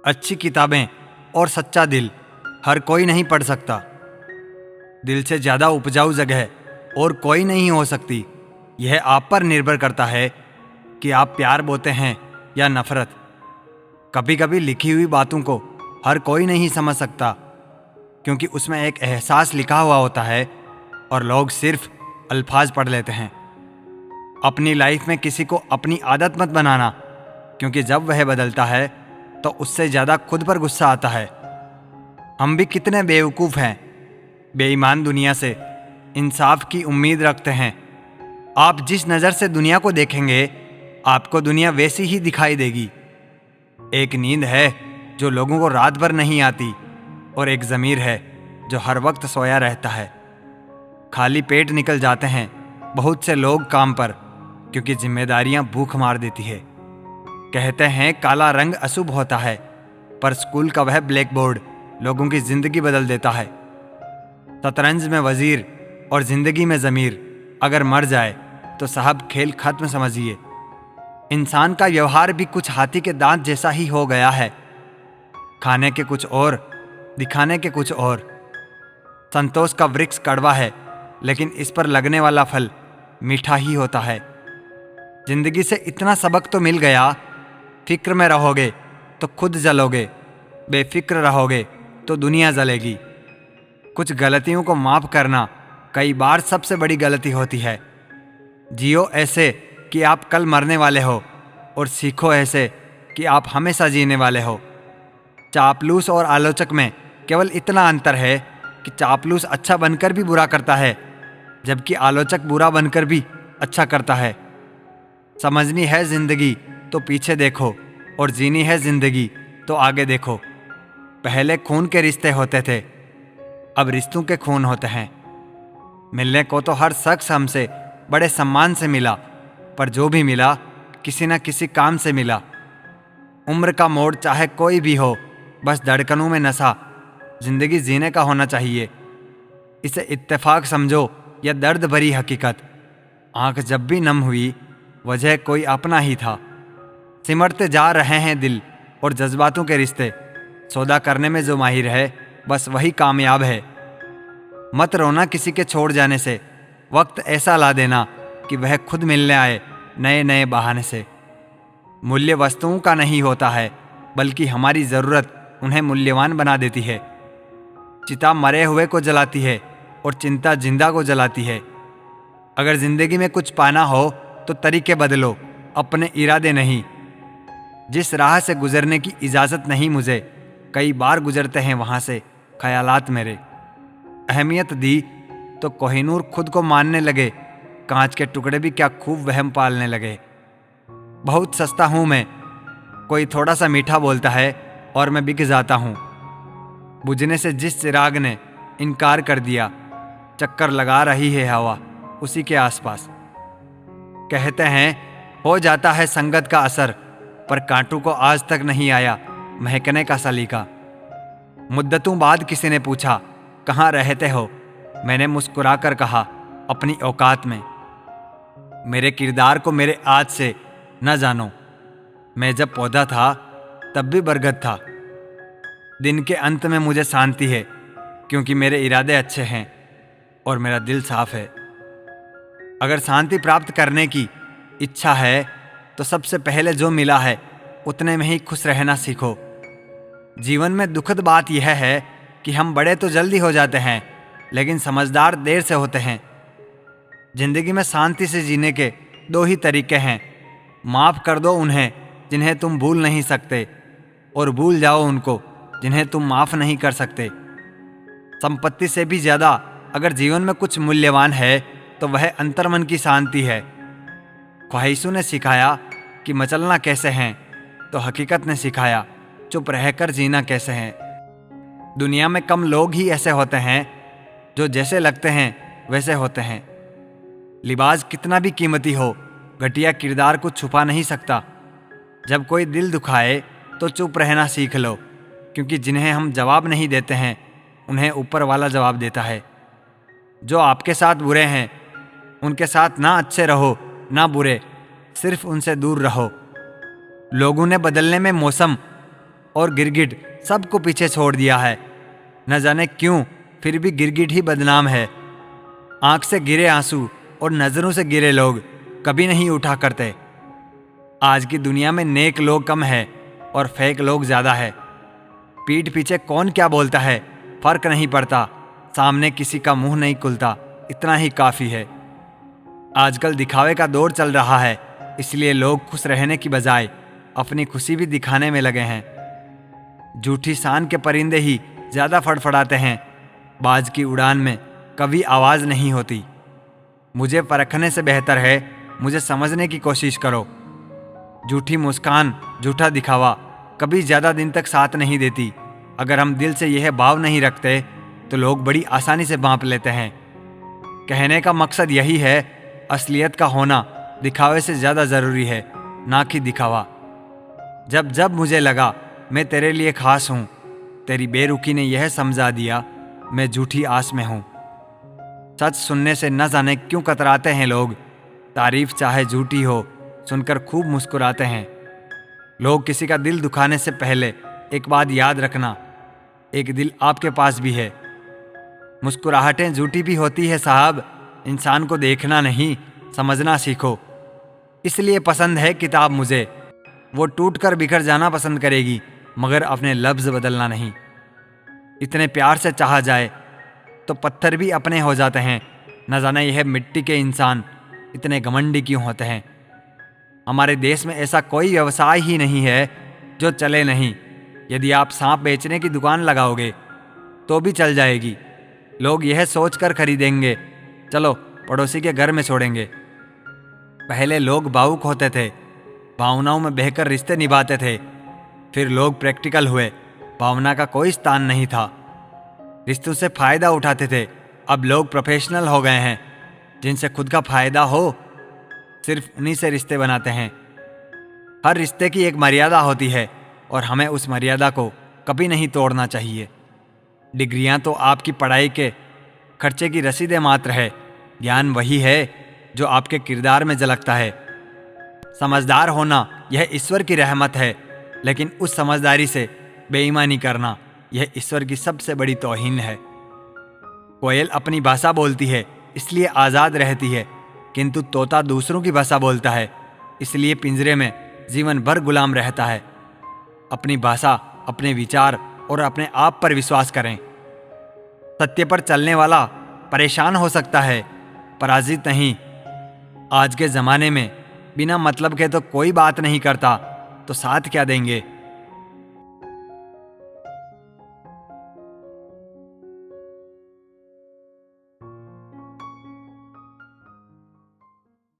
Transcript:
अच्छी किताबें और सच्चा दिल हर कोई नहीं पढ़ सकता। दिल से ज़्यादा उपजाऊ जगह और कोई नहीं हो सकती। यह आप पर निर्भर करता है कि आप प्यार बोते हैं या नफरत। कभी कभी लिखी हुई बातों को हर कोई नहीं समझ सकता, क्योंकि उसमें एक एहसास लिखा हुआ होता है और लोग सिर्फ अल्फाज पढ़ लेते हैं। अपनी लाइफ में किसी को अपनी आदत मत बनाना, क्योंकि जब वह बदलता है तो उससे ज़्यादा खुद पर गुस्सा आता है। हम भी कितने बेवकूफ़ हैं, बेईमान दुनिया से इंसाफ की उम्मीद रखते हैं। आप जिस नज़र से दुनिया को देखेंगे आपको दुनिया वैसी ही दिखाई देगी। एक नींद है जो लोगों को रात भर नहीं आती, और एक ज़मीर है जो हर वक्त सोया रहता है। खाली पेट निकल जाते हैं बहुत से लोग काम पर, क्योंकि जिम्मेदारियां भूख मार देती है। कहते हैं काला रंग अशुभ होता है, पर स्कूल का वह ब्लैक बोर्ड लोगों की जिंदगी बदल देता है। शतरंज में वजीर और जिंदगी में ज़मीर अगर मर जाए तो साहब खेल खत्म समझिए। इंसान का व्यवहार भी कुछ हाथी के दांत जैसा ही हो गया है, खाने के कुछ और, दिखाने के कुछ और। संतोष का वृक्ष कड़वा है, लेकिन इस पर लगने वाला फल मीठा ही होता है। जिंदगी से इतना सबक तो मिल गया, फिक्र में रहोगे तो खुद जलोगे, बेफिक्र रहोगे तो दुनिया जलेगी। कुछ गलतियों को माफ करना कई बार सबसे बड़ी गलती होती है। जियो ऐसे कि आप कल मरने वाले हो, और सीखो ऐसे कि आप हमेशा जीने वाले हो। चापलूस और आलोचक में केवल इतना अंतर है कि चापलूस अच्छा बनकर भी बुरा करता है, जबकि आलोचक बुरा बनकर भी अच्छा करता है। समझनी है जिंदगी तो पीछे देखो, और जीनी है जिंदगी तो आगे देखो। पहले खून के रिश्ते होते थे, अब रिश्तों के खून होते हैं। मिलने को तो हर शख्स हमसे बड़े सम्मान से मिला, पर जो भी मिला किसी न किसी काम से मिला। उम्र का मोड़ चाहे कोई भी हो, बस धड़कनों में नशा जिंदगी जीने का होना चाहिए। इसे इत्तेफाक समझो या दर्द भरी हकीकत। आंख जब भी नम हुई वजह कोई अपना ही था। सिमटते जा रहे हैं दिल और जज्बातों के रिश्ते। सौदा करने में जो माहिर है बस वही कामयाब है। मत रोना किसी के छोड़ जाने से, वक्त ऐसा ला देना कि वह खुद मिलने आए नए नए बहाने से। मूल्य वस्तुओं का नहीं होता है, बल्कि हमारी ज़रूरत उन्हें मूल्यवान बना देती है। चिता मरे हुए को जलाती है और चिंता जिंदा को जलाती है। अगर जिंदगी में कुछ पाना हो तो तरीके बदलो, अपने इरादे नहीं। जिस राह से गुजरने की इजाज़त नहीं मुझे, कई बार गुजरते हैं वहाँ से ख्यालात मेरे। अहमियत दी तो कोहिनूर खुद को मानने लगे, कांच के टुकड़े भी क्या खूब वहम पालने लगे। बहुत सस्ता हूँ मैं, कोई थोड़ा सा मीठा बोलता है और मैं बिक जाता हूँ। बुझने से जिस चिराग ने इनकार कर दिया, चक्कर लगा रही है हवा उसी के आसपास। कहते हैं हो जाता है संगत का असर, पर कांटों को आज तक नहीं आया महकने का सलीका। मुद्दतों बाद किसी ने पूछा कहाँ रहते हो, मैंने मुस्कुरा कर कहा अपनी औकात में। मेरे किरदार को मेरे आज से न जानो, मैं जब पौधा था तब भी बरगद था। दिन के अंत में मुझे शांति है, क्योंकि मेरे इरादे अच्छे हैं और मेरा दिल साफ है। अगर शांति प्राप्त करने की इच्छा है तो सबसे पहले जो मिला है उतने में ही खुश रहना सीखो। जीवन में दुखद बात यह है कि हम बड़े तो जल्दी हो जाते हैं, लेकिन समझदार देर से होते हैं। जिंदगी में शांति से जीने के दो ही तरीके हैं। माफ़ कर दो उन्हें जिन्हें तुम भूल नहीं सकते, और भूल जाओ उनको जिन्हें तुम माफ़ नहीं कर सकते। संपत्ति से भी ज़्यादा अगर जीवन में कुछ मूल्यवान है तो वह अंतर्मन की शांति है। ख्वाहिशों ने सिखाया कि मचलना कैसे हैं, तो हकीकत ने सिखाया चुप रहकर जीना कैसे है। दुनिया में कम लोग ही ऐसे होते हैं जो जैसे लगते हैं वैसे होते हैं। लिबास कितना भी कीमती हो, घटिया किरदार को छुपा नहीं सकता। जब कोई दिल दुखाए तो चुप रहना सीख लो, क्योंकि जिन्हें हम जवाब नहीं देते हैं उन्हें ऊपर वाला जवाब देता है। जो आपके साथ बुरे हैं उनके साथ ना अच्छे रहो ना बुरे, सिर्फ उनसे दूर रहो। लोगों ने बदलने में मौसम और गिरगिट सबको पीछे छोड़ दिया है। न जाने क्यों, फिर भी गिरगिट ही बदनाम है। आंख से गिरे आंसू और नजरों से गिरे लोग कभी नहीं उठा करते। आज की दुनिया में नेक लोग कम है और फेक लोग ज्यादा है। पीठ पीछे कौन क्या बोलता है फर्क नहीं पड़ता, सामने किसी का मुंह नहीं खुलता, इतना ही काफी है। आजकल दिखावे का दौर चल रहा है, इसलिए लोग खुश रहने की बजाय अपनी खुशी भी दिखाने में लगे हैं। झूठी शान के परिंदे ही ज्यादा फड़फड़ाते हैं, बाज की उड़ान में कभी आवाज नहीं होती। मुझे परखने से बेहतर है मुझे समझने की कोशिश करो। झूठी मुस्कान, झूठा दिखावा कभी ज्यादा दिन तक साथ नहीं देती। अगर हम दिल से यह भाव नहीं रखते तो लोग बड़ी आसानी से भांप लेते हैं। कहने का मकसद यही है, असलियत का होना दिखावे से ज्यादा जरूरी है, ना कि दिखावा। जब जब मुझे लगा मैं तेरे लिए खास हूं, तेरी बेरुखी ने यह समझा दिया मैं झूठी आस में हूं। सच सुनने से न जाने क्यों कतराते हैं लोग, तारीफ चाहे झूठी हो सुनकर खूब मुस्कुराते हैं। लोग किसी का दिल दुखाने से पहले एक बात याद रखना, एक दिल आपके पास भी है। मुस्कुराहटें झूठी भी होती है साहब, इंसान को देखना नहीं समझना सीखो। इसलिए पसंद है किताब मुझे, वो टूट कर बिखर जाना पसंद करेगी मगर अपने लफ्ज बदलना नहीं। इतने प्यार से चाहा जाए तो पत्थर भी अपने हो जाते हैं। न जाने यह मिट्टी के इंसान इतने घमंडी क्यों होते हैं। हमारे देश में ऐसा कोई व्यवसाय ही नहीं है जो चले नहीं। यदि आप सांप बेचने की दुकान लगाओगे तो भी चल जाएगी। लोग यह सोचकर खरीदेंगे चलो पड़ोसी के घर में छोड़ेंगे। पहले लोग भावुक होते थे, भावनाओं में बहकर रिश्ते निभाते थे। फिर लोग प्रैक्टिकल हुए, भावना का कोई स्थान नहीं था। रिश्तों से फायदा उठाते थे, अब लोग प्रोफेशनल हो गए हैं। जिनसे खुद का फायदा हो सिर्फ उन्हीं से रिश्ते बनाते हैं। हर रिश्ते की एक मर्यादा होती है और हमें उस मर्यादा को कभी नहीं तोड़ना चाहिए। डिग्रियां तो आपकी पढ़ाई के खर्चे की रसीदें मात्र है, ज्ञान वही है जो आपके किरदार में झलकता है। समझदार होना यह ईश्वर की रहमत है, लेकिन उस समझदारी से बेईमानी करना यह ईश्वर की सबसे बड़ी तौहीन है। कोयल अपनी भाषा बोलती है इसलिए आज़ाद रहती है, किंतु तोता दूसरों की भाषा बोलता है इसलिए पिंजरे में जीवन भर गुलाम रहता है। अपनी भाषा, अपने विचार और अपने आप पर विश्वास करें। सत्य पर चलने वाला परेशान हो सकता है, पराजित नहीं। आज के ज़माने में बिना मतलब के तो कोई बात नहीं करता, तो साथ क्या देंगे।